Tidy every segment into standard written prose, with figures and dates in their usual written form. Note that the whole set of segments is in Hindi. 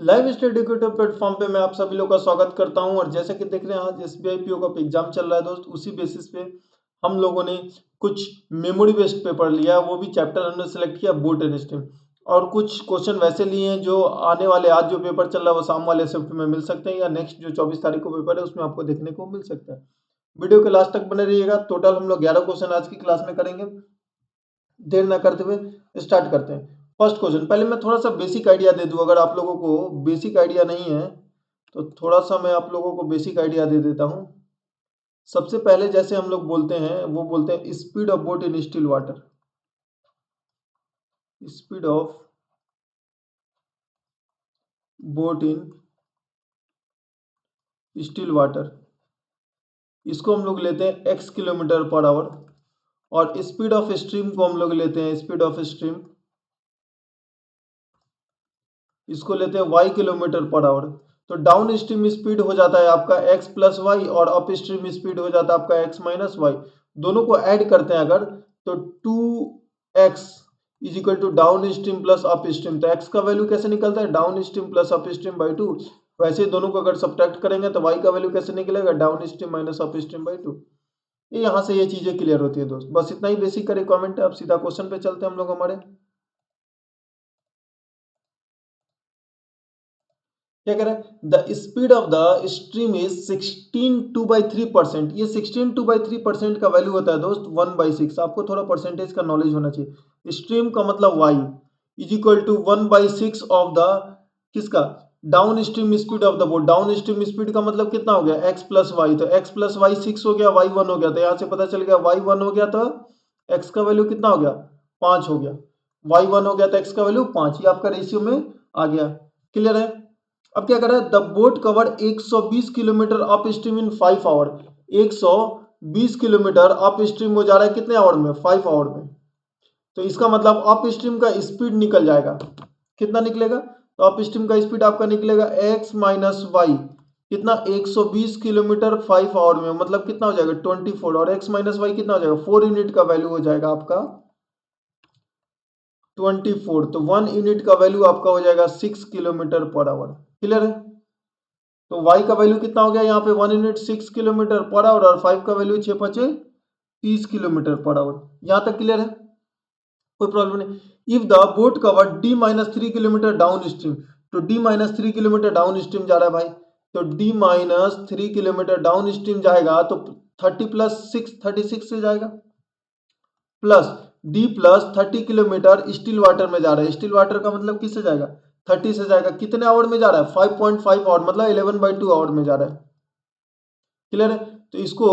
लाइव स्टडी एजुकेटर प्लेटफॉर्म पे मैं आप सभी लोग का स्वागत करता हूं। और जैसा कि देख रहे हैं आज एसबीआई पीओ का एग्जाम चल रहा है दोस्त, उसी बेसिस पे हम लोगों ने कुछ मेमोरी बेस्ड पेपर लिया, वो भी चैप्टर हमने सेलेक्ट किया बोट एंड स्ट्रीम। और कुछ क्वेश्चन वैसे लिए हैं जो आने वाले आज जो पेपर चल रहा है वो शाम वाले शिफ्ट में मिल सकते हैं, या नेक्स्ट जो 24 तारीख को पेपर है उसमें आपको देखने को मिल सकता है। वीडियो के लास्ट तक बने रहिएगा। टोटल हम लोग 11 क्वेश्चन आज की क्लास में करेंगे। देर ना करते हुए स्टार्ट करते हैं। फर्स्ट क्वेश्चन, पहले मैं थोड़ा सा बेसिक आइडिया दे दूं, अगर आप लोगों को बेसिक आइडिया नहीं है तो थोड़ा सा मैं आप लोगों को बेसिक आइडिया दे देता हूं। सबसे पहले जैसे हम लोग बोलते हैं वो बोलते हैं speed of boat in still water. Speed of boat in still water, इसको हम लोग लेते हैं x किलोमीटर पर आवर। और स्पीड ऑफ स्ट्रीम को हम लोग लेते हैं, स्पीड ऑफ स्ट्रीम इसको लेते हैं y किलोमीटर पर आवर। तो डाउन स्ट्रीम स्पीड हो जाता है आपका x प्लस वाई, और अप स्ट्रीम स्पीड हो जाता है आपका x माइनस वाई। दोनों को ऐड करते हैं अगर, तो 2x is equal to down stream plus up stream. तो x का वैल्यू कैसे निकलता है, down stream plus up stream by 2। वैसे दोनों को अगर सब्ट्रैक्ट करेंगे तो y का वैल्यू कैसे निकलेगा, down stream minus up stream by 2। ये यहाँ से ये चीजें क्लियर होती है दोस्त, बस इतना ही बेसिक का रिक्वायरमेंट है। अब सीधा क्वेश्चन पे चलते हैं हम लोग हमारे। क्या कह रहा है, the speed of the stream is 16/3%। ये 16/3% का वैल्यू होता है दोस्त 1/6। आपको थोड़ा परसेंटेज का नॉलेज होना चाहिए। स्ट्रीम का मतलब y is equal to 1/6 of the किसका, down stream speed of the boat. Down stream speed का मतलब कितना हो गया, x प्लस वाई। तो x प्लस वाई 6 हो गया, y 1 हो गया। तो यहाँ से पता चल गया y 1 हो गया तो x का वैल्यू कितना हो गया, 5 हो गया। y 1 हो गया तो x का वैल्यू 5। ये आपका रेशियो में आ गया। क्लियर है। अब क्या कर रहा है, the boat cover 120 kilometre up stream in 5 hour. 120 kilometre up stream हो जा रहा है कितने आवर में, 5 आवर में। तो इसका मतलब अप स्ट्रीम का स्पीड निकल जाएगा, कितना निकलेगा, तो अप स्ट्रीम का स्पीड आपका निकलेगा x माइनस वाई कितना, 120 किलोमीटर 5 आवर में, मतलब कितना हो जाएगा 24। और x माइनस वाई कितना हो जाएगा, 4 यूनिट का वैल्यू हो जाएगा आपका 24। तो 1 यूनिट का वैल्यू आपका हो जाएगा 6 किलोमीटर पर आवर। क्लियर है। तो y का वैल्यू कितना हो गया यहाँ पे, 1 यूनिट 6 किलोमीटर पर आवर, और 5 का वैल्यू 6 5 30 किलोमीटर पर आवर। यहां तक क्लियर है, कोई प्रॉब्लम नहीं। If the boat cover d minus 3 kilometre down stream, तो d minus 3 kilometre down stream जा रहा है भाई, तो d minus 3 kilometre down stream जाएगा तो 30 प्लस 6 36 से जाएगा, plus d plus 30 kilometre still water में जा रहा है। स्टिल वाटर का मतलब किससे जाएगा, 30 से जाएगा। कितने आवर में जा रहा है, 5.5 आवर, मतलब 11/2 आवर में जा रहा है। क्लियर है। तो इसको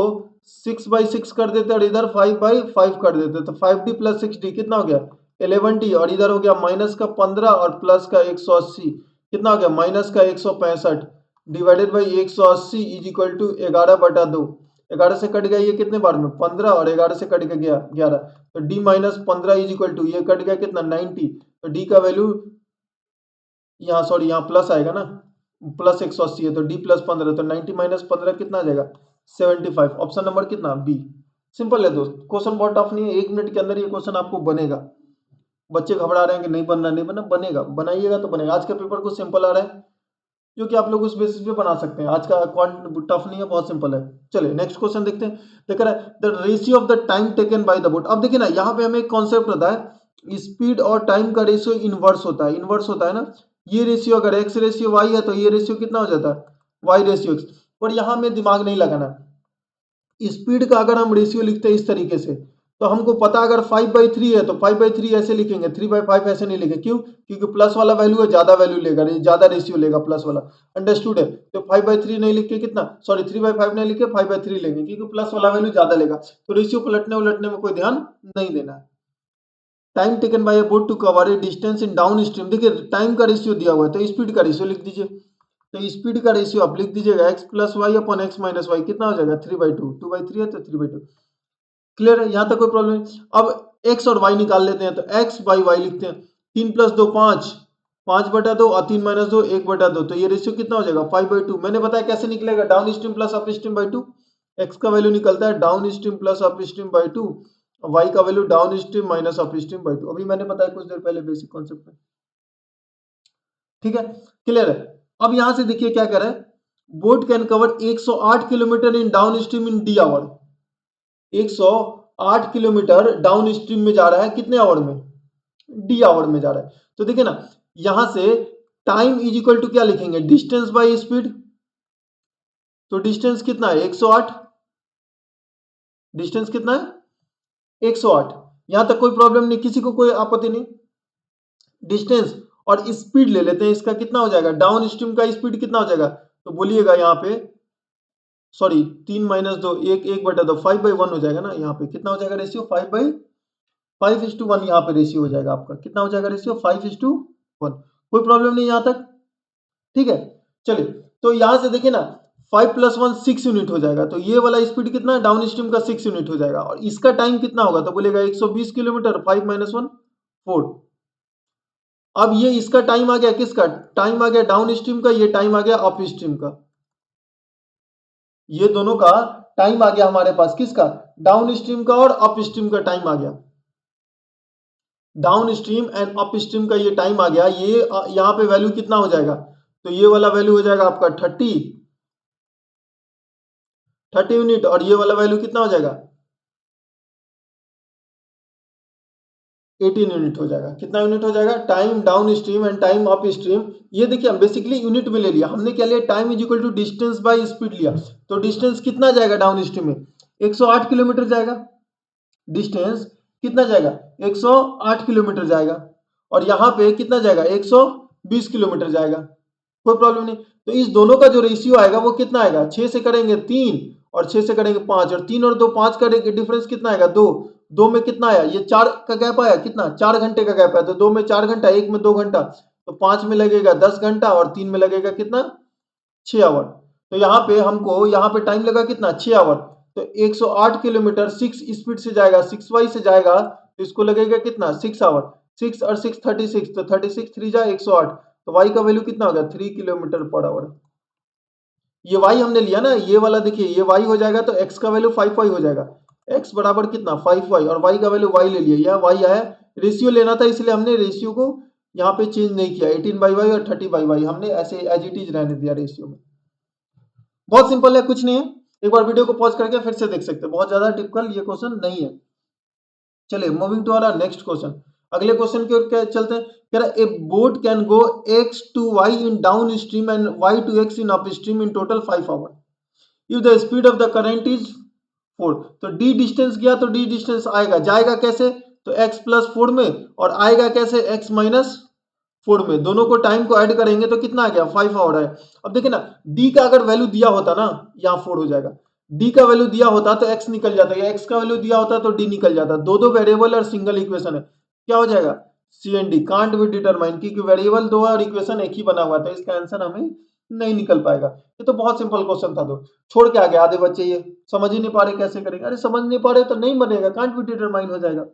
6/6 कर देते और इधर 5/5 कर देते, तो 5d प्लस 6d कितना हो गया, 11d। और इधर हो गया माइनस का 15 और प्लस का 180, कितना हो गया, माइनस का 165 divided by 180 is equal to 11/2। 11 से कट गया ये कितने बार में, 15, और 11 से कट गया 11। तो d minus 15 is equal to, ये कट गया कितना 90। तो d का वैल्यू यहाँ, सॉरी यहाँ प्लस आएगा ना, प्लस 180 है तो d प्लस 15, तो 90 माइनस 15 कितना आ जाएगा, 75। ऑप्शन नंबर कितना, बी। सिंपल है दोस्त, क्वेश्चन बहुत टफ नहीं है। 1 मिनट के अंदर ये क्वेश्चन आपको बनेगा। बच्चे घबरा रहे हैं कि नहीं बनना, नहीं बनना, बनेगा, बनाइएगा तो बनेगा। आज का पेपर कुछ सिंपल आ रहा है जो कि आप लोग उस बेसिस पे बना सकते हैं। आज का टफ नहीं है, बहुत सिंपल है। चलिए नेक्स्ट क्वेश्चन देखते हैं। देख रहा है, the ratio of the time taken by the boat. अब देखिए ना, यहाँ पे हमें एक कॉन्सेप्ट होता है, स्पीड और टाइम का रेशियो इनवर्स होता है, इनवर्स होता है ना। ये रेशियो अगर x रेशियो y है तो ये रेशियो कितना हो जाता है, y रेशियो x। पर यहाँ में दिमाग नहीं लगाना। स्पीड का अगर हम रेशियो लिखते हैं इस तरीके से, तो हमको पता अगर 5/3 है तो 5/3 ऐसे लिखेंगे, 3/5 ऐसे नहीं लिखेंगे। क्यों, क्योंकि प्लस वाला वैल्यू है, ज्यादा वैल्यू लेगा, ज्यादा रेशियो लेगा प्लस वाला। अंडरस्टूड है। तो 5/3 नहीं लिख के कितना, सॉरी 3/5 नहीं लिख के 5/3 लेंगे, क्योंकि प्लस वाला वैल्यू ज्यादा लेगा। तो रेशियो पलटने उलटने में कोई ध्यान नहीं देना है। Time taken by a boat to cover a distance in down stream. देखिए टाइम का रेशियो दिया हुआ है तो स्पीड का रेशियो लिख दीजिए। तो स्पीड का रेशियो आप लिख दीजिएगा x plus Y upon x minus Y, कितना हो जाएगा 3/2, 2/3 है तो 3/2। क्लियर है, यहां तक कोई प्रॉब्लम नहीं। अब x और y निकाल लेते हैं, तो x बाई वाई लिखते हैं। 3 प्लस 2 5, 5/2, और 3 माइनस 2 1/2। तो ये रेशियो कितना हो जाएगा 5/2। मैंने बताया कैसे निकलेगा, down stream plus up stream by 2। x का वैल्यू निकलता है down stream plus up stream by 2, y का value down stream minus up stream by 2। अभी मैंने बताया कुछ देर पहले बेसिक कॉन्सेप्ट में। ठीक है, क्लियर है। अब यहां से देखिए क्या कर रहा है, boat can cover 108 kilometre in down stream in D hour. 108 kilometre down stream में जा रहा है, कितने आवर में, डी आवर में जा रहा है। तो देखिए ना, यहां से टाइम इज इक्वल टू क्या लिखेंगे, डिस्टेंस बाय स्पीड। तो डिस्टेंस कितना है 108, डिस्टेंस कितना है 108। यहां तक कोई प्रॉब्लम नहीं, किसी को कोई आपत्ति नहीं। डिस्टेंस और स्पीड ले लेते हैं, इसका कितना हो जाएगा, डाउन स्ट्रीम का स्पीड कितना हो जाएगा, तो बोलिएगा यहाँ पे, सॉरी 3 - 2 एक 1/2 5/1 हो जाएगा ना। यहाँ पे कितना हो जाएगा रेशियो, 5/5:1 यहाँ पे रेशियो हो जाएगा आपका। कितना हो जाएगा रेशियो, 5:1। कोई प्रॉब्लम नहीं यहाँ तक, ठीक है। चलिए, तो यहां से देखिए ना, 5 + 1 6 यूनिट हो जाएगा। तो ये वाला स्पीड कितना है, डाउन स्ट्रीम का 6 यूनिट हो जाएगा। और इसका टाइम कितना होगा, तो बोलेगा 120 किलोमीटर, 5 - 1 4। अब ये इसका टाइम आ गया, किसका टाइम आ गया, डाउन स्ट्रीम का। ये टाइम आ गया अप स्ट्रीम का। ये दोनों का टाइम आ गया हमारे पास, किसका, डाउन स्ट्रीम का और अप स्ट्रीम का टाइम आ गया। Down stream and up stream का ये टाइम आ गया। ये यहाँ पे वैल्यू कितना हो जाएगा, तो ये वाला वैल्यू हो जाएगा आपका 30 यूनिट। और ये वाला वैल्यू कितना हो जाएगा, 18 यूनिट हो जाएगा। कितना यूनिट हो जाएगा, time down stream and time up stream. ये देखिए हम बेसिकली यूनिट में ले लिया हमने, क्या लिया, time is equal to distance by speed लिया। तो डिस्टेंस कितना जाएगा डाउन स्ट्रीम में, 108 किलोमीटर जाएगा। डिस्टेंस कितना जाएगा, 108 किलोमीटर जाएगा। और यहाँ पे कितना जाएगा, 120 किलोमीटर जाएगा। कोई प्रॉब्लम नहीं। तो इस दोनों का जो रेशियो आएगा वो कितना आएगा, 6 से करेंगे 3 और 6 से करेंगे 5, और 3 और 2 5 का डिफरेंस कितना आएगा, 2। 2 में कितना आया, ये 4 का गैप आया, कितना, 4 घंटे का गैप है। तो 2 में 4 घंटा, 1 में 2 घंटा, तो 5 में लगेगा 10 घंटा और 3 में लगेगा कितना, 6 आवर। तो यहाँ पे हमको यहाँ पे टाइम लगा कितना, 6 आवर। तो 108 किलोमीटर 6 स्पीड से जाएगा, 6y से जाएगा, तो इसको लगेगा कितना, 6 आवर। 6 और 6 36, तो 36 3 जा 108। तो y का वैल्यू कितना होगा, 3 किलोमीटर पर आवर। ये y हमने लिया ना, ये वाला देखिए, ये y हो जाएगा तो x का वैल्यू 5y हो जाएगा। x बराबर कितना, 5y, और y का वैल्यू y ले लिया, यह y आया। रेशियो लेना था इसलिए हमने रेशियो को यहाँ पे चेंज नहीं किया, 18/y और 30/y हमने ऐसे एज इट इज रहने दिया रेशियो में। बहुत सिंपल है, कुछ नहीं है। एक बार वीडियो को पॉज करके फिर से देख सकते हैं, बहुत ज्यादा टिपिकल ये क्वेश्चन नहीं है। चलिए moving to our next question. अगले क्वेश्चन की ओर चलते हैं। कह रहा है a boat can go x to y in down stream and y to x in up stream in total 5 hour if the speed of the current is 4। तो d डिस्टेंस गया तो d डिस्टेंस आएगा, जाएगा कैसे, तो x + 4 में, और आएगा कैसे, x - 4 में। दोनों को टाइम को ऐड करेंगे तो कितना आ गया, 5 आवर है। अब देखिए ना, d का अगर वैल्यू दिया होता ना, यहाँ 4 हो जाएगा। d का वैल्यू दिया होता तो x निकल जाता, या x का वैल्यू दिया होता तो d निकल जाता। दो दो वेरिएबल और सिंगल इक्वेशन है, क्या हो जाएगा, C and D can't be determine, क्योंकि वेरिएबल दो और इक्वेशन एक ही बना हुआ था, इसका आंसर हमें नहीं निकल पाएगा। ये तो बहुत सिंपल क्वेश्चन था, तो छोड़ के आ गया। आधे बच्चे ये समझ ही नहीं पा रहे कैसे करेंगे, अरे समझ नहीं पा रहे तो नहीं बनेगा, कांट बी डिटरमाइन हो जाएगा।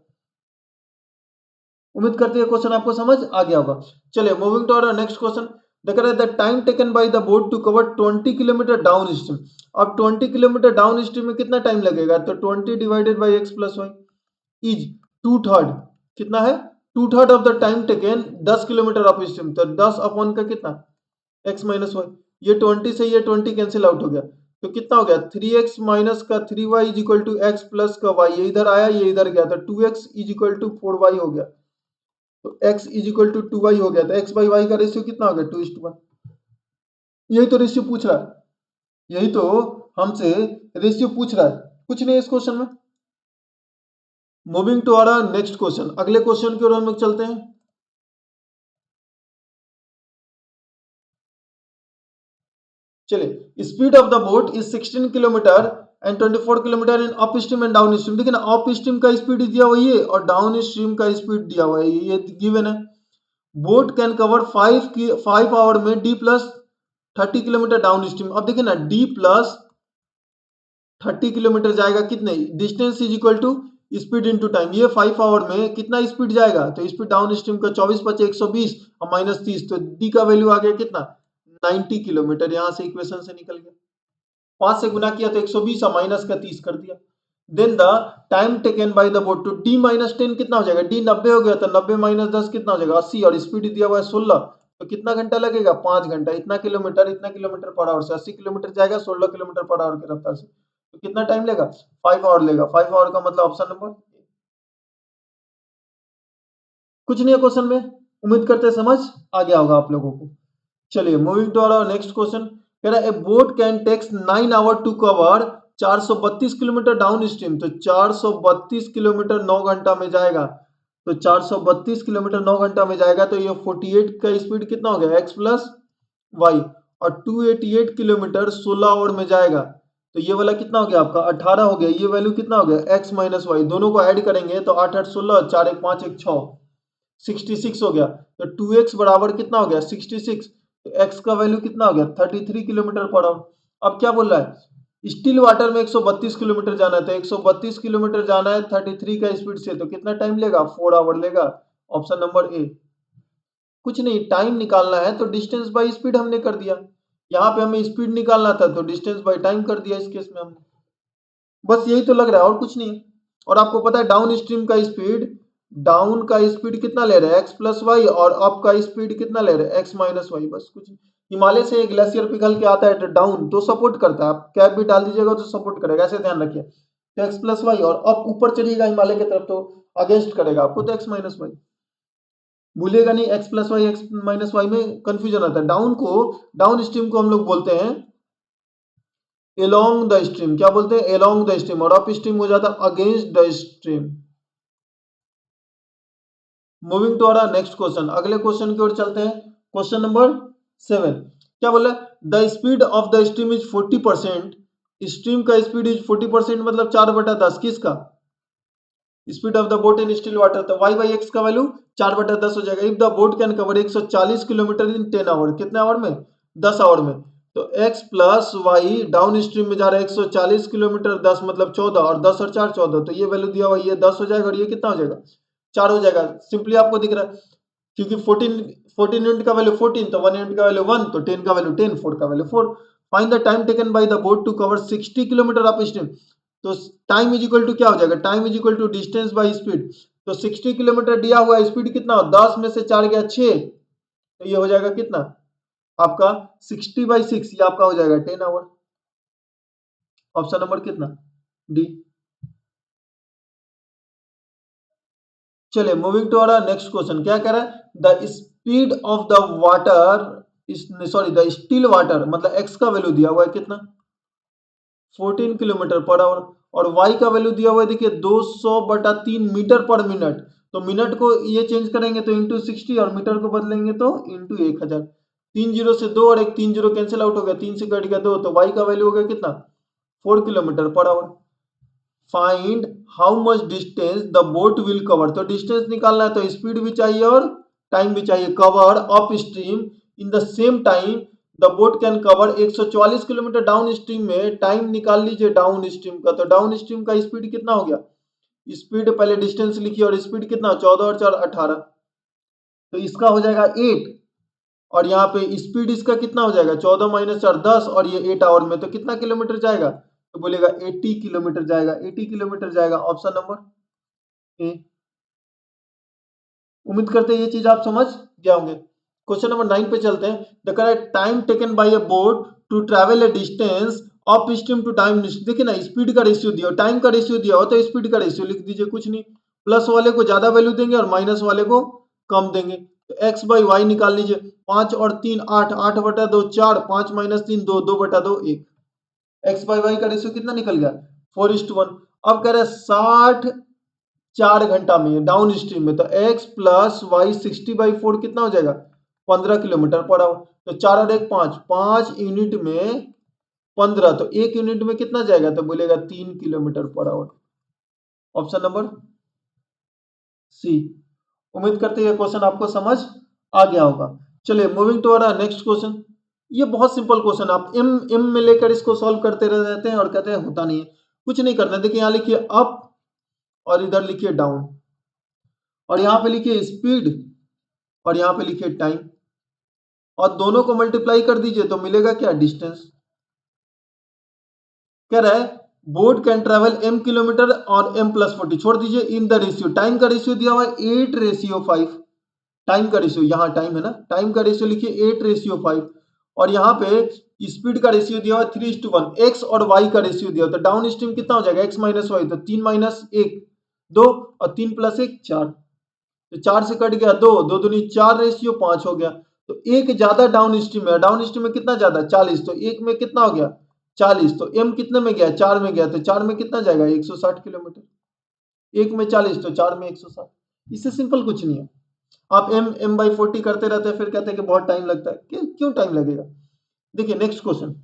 उम्मीद करते हैं क्वेश्चन आपको समझ आ गया होगा। चलिए moving to our next question. देख रहे हैं the time taken by the boat to cover 20 kilometre down stream. अब 20 किलोमीटर डाउन स्ट्रीम में कितना टाइम लगेगा, तो 20 divided by x + y is 2/3। कितना है, 2/3 of the time taken 10 kilometre up stream. तो 10 अपॉन का कितना, x - y। ये 20 से ये 20 कैंसिल आउट हो गया, तो कितना हो गया, 3x माइनस का 3y is equal to x plus का y। ये इधर आया, ये इधर गया, तो 2x is equal to 4y हो गया। तो x is equal to 2y हो गया। तो x बाई y का रेशियो कितना हो गया, 2:1। यही तो रेशियो पूछ रहा है, यही तो हमसे रेशियो पूछ रहा है, कुछ नहीं है इस क्वेश्चन में। Moving to our next question. अगले क्वेश्चन की ओर हम लोग चलते हैं। चलिए, speed of the boat is 16 kilometre and 24 kilometre in up stream and down stream. देखिए ना, अप स्ट्रीम का स्पीड दिया हुआ है और डाउन स्ट्रीम का स्पीड दिया हुआ है, ये गिवन है। बोट कैन कवर 5 आवर में d + 30 किलोमीटर डाउन स्ट्रीम। अब देखिए ना, d + 30 किलोमीटर जाएगा कितने, distance is equal to speed into time. ये 5 आवर में कितना स्पीड जाएगा, तो स्पीड डाउन स्ट्रीम का 24 × 5 = 120 और -30, तो डी का वैल्यू आ गया कितना, 90 किलोमीटर। यहां से इक्वेशन से निकल गया, 5 से गुना किया तो 120 और माइनस का 30 कर दिया। Then the time taken by the boat to d - 10 कितना हो जाएगा, d 90 हो गया, तो 90 - 10 कितना हो जाएगा, 80, और स्पीड दिया हुआ है 16, तो कितना घंटा लगेगा? 5 घंटा। इतना किलोमीटर पर आवर से 80 किलोमीटर जाएगा 16 किलोमीटर पर आवर की रफ्तार से, तो कितना टाइम लेगा? 5 आवर लेगा। 5 आवर का मतलब ऑप्शन नंबर, कुछ नहीं है क्वेश्चन में। उम्मीद करते समझ आ गया होगा आप लोगों को। चलिए moving to our next question. कह रहा है a boat can takes 9 hour to cover 432 kilometre down stream. तो 432 किलोमीटर 9 घंटा में जाएगा। तो 432 किलोमीटर 9 घंटा में जाएगा, तो ये 48 का स्पीड कितना हो गया? X plus Y. और 288 किलोमीटर 16 आवर में जाएगा, तो ये वाला कितना हो गया आपका? 18 हो गया। ये वैल्यू कितना हो गया? X minus Y. दोनों को ऐड करेंगे तो 8 8 16, 4 1 5 1 6, 66 हो गया। तो 2x बराबर कितना हो गया? 66। तो x का वैल्यू कितना हो गया? 33 किलोमीटर पर आवर। अब क्या बोल रहा है? स्टिल वाटर में 132 किलोमीटर जाना है, तो 132 किलोमीटर जाना है 33 का स्पीड से, तो कितना टाइम लेगा? 4 आवर लेगा। Option number A. कुछ नहीं, टाइम निकालना है तो डिस्टेंस बाय स्पीड हमने कर दिया। यहाँ पे हमें स्पीड निकालना था तो डिस्टेंस बाय टाइम कर दिया इस केस में हमने। बस यही तो लग रहा है और कुछ नहीं। और आपको पता है डाउन स्ट्रीम का स्पीड, डाउन का स्पीड कितना ले रहा है? X plus Y. और अप का स्पीड कितना ले रहा है? X minus Y. बस कुछ नहीं। हिमालय से ग्लेशियर पिघल के आता है तो डाउन तो सपोर्ट करता है, आप कैप भी डाल दीजिएगा तो सपोर्ट करेगा, ऐसे ध्यान रखिए। तो एक्स प्लस वाई, और अप ऊपर चढ़िएगा हिमालय की तरफ तो अगेंस्ट करेगा आपको, तो एक्स माइनस वाई। भूलिएगा नहीं, X plus Y X minus Y में कंफ्यूजन आता है। डाउन स्ट्रीम को हम लोग बोलते हैं एलोंग द स्ट्रीम। क्या बोलते हैं? Along the stream. और अप स्ट्रीम हो जाता है against the stream. Moving to our next question, अगले क्वेश्चन की ओर चलते हैं। Question number 7। क्या बोला? The speed of the stream is 40%। Stream का स्पीड इज 40%, मतलब 4/10। किसका? Speed of the boat in still water. तो y बाई एक्स का वैल्यू 4/10 हो जाएगा। If the boat can cover 140 kilometre in 10 hour. कितने आवर में? 10 आवर में। तो x plus Y down stream में जा रहा है 140 किलोमीटर, 10 मतलब 14, और 10 और 4 14, तो ये वैल्यू दिया हुआ, ये 10 हो जाएगा और ये कितना हो जाएगा? 4 हो जाएगा। सिंपली आपको दिख रहा है क्योंकि 14 यूनिट का वैल्यू 14, तो 1 यूनिट का वैल्यू 1, तो 10 का वैल्यू 10, 4 का value 4। Find the time taken by the boat to cover 60 kilometre up stream. तो टाइम इज इक्वल टू क्या हो जाएगा? Time is equal to distance by speed. तो 60 किलोमीटर दिया हुआ है, स्पीड कितना हो? 10 में से 4 गया 6, तो ये हो जाएगा कितना आपका? 60/6, ये आपका हो जाएगा 10 आवर। ऑप्शन नंबर कितना? डी। चलिए moving to our next question. क्या कह रहा है? The speed of the water, sorry the still water, मतलब एक्स का वैल्यू दिया हुआ है कितना? 14 किलोमीटर पर आवर। और y का वैल्यू दिया हुआ है, देखिए 200/3 मीटर पर मिनट। तो मिनट को ये चेंज करेंगे तो इंटू 60, और मीटर को बदलेंगे तो इंटू 1000। 3 जीरो से 2 और एक 3 जीरो कैंसिल आउट हो गया, 3 से कट गया 2, तो y का वैल्यू हो गया कितना? 4 kilometre per hour. Find how much distance the boat will cover. तो डिस्टेंस निकालना है तो स्पीड भी चाहिए और टाइम भी चाहिए। Cover up stream in the same time the boat can cover 144 kilometre down stream में। टाइम निकाल लीजिए डाउन स्ट्रीम का, तो डाउन स्ट्रीम का स्पीड कितना हो गया? स्पीड पहले डिस्टेंस लिखिए, और स्पीड कितना? 14 और 4 18, तो इसका हो जाएगा 8। और यहाँ पे स्पीड इसका कितना हो जाएगा? 14 माइनस 4 10, और ये 8 आवर में, तो कितना किलोमीटर जाएगा? तो बोलेगा 80 किलोमीटर जाएगा। 80 किलोमीटर जाएगा। Option number A. उम्मीद करते हैं ये चीज आप समझ गए होंगे। क्वेश्चन नंबर 9 पे चलते हैं। The correct time taken by a boat to travel a distance up stream to time. देखिए ना, स्पीड का रेशियो दिया हो, टाइम का रेशियो दिया हो, तो स्पीड का रेशियो लिख दीजिए। कुछ नहीं, प्लस वाले को ज्यादा वैल्यू देंगे और माइनस वाले को कम देंगे। तो एक्स बाई वाई निकाल लीजिए। 5 और 3 8, 8/2 4, 5 माइनस 3 2, 2/2 1। एक्स बाई वाई का रेशियो कितना निकल गया? 4:1। अब कह रहे हैं 60 4 घंटा में डाउन स्ट्रीम में, तो x प्लस वाई 60/4 कितना हो जाएगा? 15 किलोमीटर पर आवर। तो 4 और 1 5, 5 यूनिट में 15, तो 1 यूनिट में कितना जाएगा? तो बोलेगा 3 kilometre per hour. Option number C. उम्मीद करते हैं क्वेश्चन आपको समझ आ गया होगा। चलिए moving to our next question. ये बहुत सिंपल क्वेश्चन, आप एम एम में लेकर इसको सॉल्व करते रह जाते हैं और कहते हैं होता नहीं है। कुछ नहीं करना, देखिए यहाँ लिखिए अप और इधर लिखिए डाउन, और यहाँ पे लिखिए स्पीड और यहाँ पे लिखिए टाइम, और दोनों को मल्टीप्लाई कर दीजिए तो मिलेगा क्या? डिस्टेंस। कह रहा है boat can travel m kilometre और m+40, छोड़ दीजिए इन द रेशियो। टाइम का रेशियो दिया हुआ है 8:5। टाइम का रेशियो, यहाँ टाइम है ना, टाइम का रेशियो लिखिए 8:5 और यहाँ पे स्पीड का रेशियो दिया हुआ 3:1, एक्स और वाई का रेशियो दिया, तो डाउन स्ट्रीम कितना हो जाएगा एक्स माइनस वाई, तो 3 माइनस 1 2 और 3 प्लस 1 4, तो 4 से कट गया 2, 2 दूनी 4 रेशियो 5 हो गया। तो एक ज्यादा डाउन स्ट्रीम है, डाउन स्ट्रीम में कितना ज्यादा 40, तो एक में कितना हो गया 40, तो एम कितने में गया 4 में गया, तो 4 में कितना जाएगा 160 किलोमीटर, एक में 40 तो 4 में 160। इससे सिंपल कुछ नहीं है। आप m/40 करते रहते हैं फिर कहते हैं कि बहुत टाइम लगता है, क्यों टाइम लगेगा। देखिए नेक्स्ट क्वेश्चन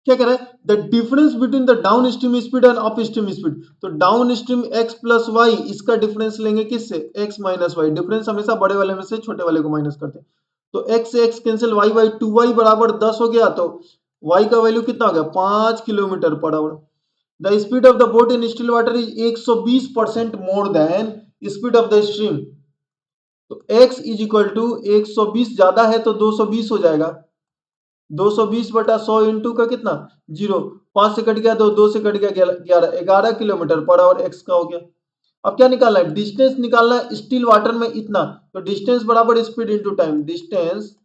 क्या कह रहा है, the difference between the down stream speed and up stream speed, तो down stream x plus y, इसका डिफरेंस लेंगे किससे x माइनस वाई, डिफरेंस हमेशा बड़े वाले में से छोटे वाले को माइनस करते हैं, तो x से x cancel, y by 2y बराबर 10 हो गया, तो y का वैल्यू कितना हो गया 5 kilometre per hour. The speed of the boat in still water is 120% more than speed of the stream, तो x इज इक्वल टू 120 ज्यादा है तो 220 हो जाएगा, 220 बटा 100 इंटू का कितना 0, 5 से कट गया 2, 2 से कट गया 11, 11 किलोमीटर पर आवर x का हो गया। अब क्या निकालना है, डिस्टेंस निकालना है स्टिल वाटर में इतना, तो डिस्टेंस बराबर speed into time, distance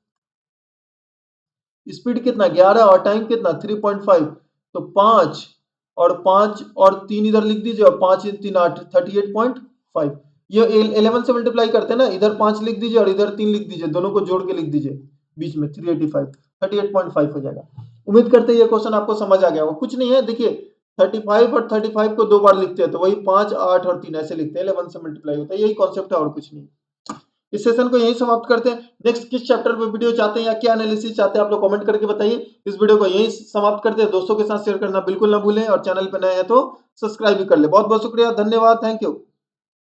speed कितना 11 और टाइम कितना 3.5, तो 5 और 3 इधर लिख दीजिए और 5 3 8 38.5, ये 11 से मल्टीप्लाई करते हैं ना, इधर 5 लिख दीजिए और इधर 3 लिख दीजिए, दोनों को जोड़ के लिख दीजिए बीच में 385 38.5 हो जाएगा। उम्मीद करते हैं ये क्वेश्चन आपको समझ आ गया होगा। कुछ नहीं है, देखिए 35 और 35 को 2 बार लिखते हैं तो वही 5 8 और 3 ऐसे लिखते हैं, 11 से मल्टीप्लाई होता है, यही कॉन्सेप्ट है और कुछ नहीं। इस सेशन को यहीं समाप्त करते हैं। नेक्स्ट किस चैप्टर पे वीडियो चाहते हैं या क्या एनालिसिस चाहते हैं आप लोग कमेंट करके बताइए। इस वीडियो को यहीं समाप्त करते हैं, दोस्तों के साथ शेयर करना बिल्कुल ना भूलें और चैनल पे नए हैं तो सब्सक्राइब भी कर ले। बहुत बहुत शुक्रिया, धन्यवाद, थैंक यू।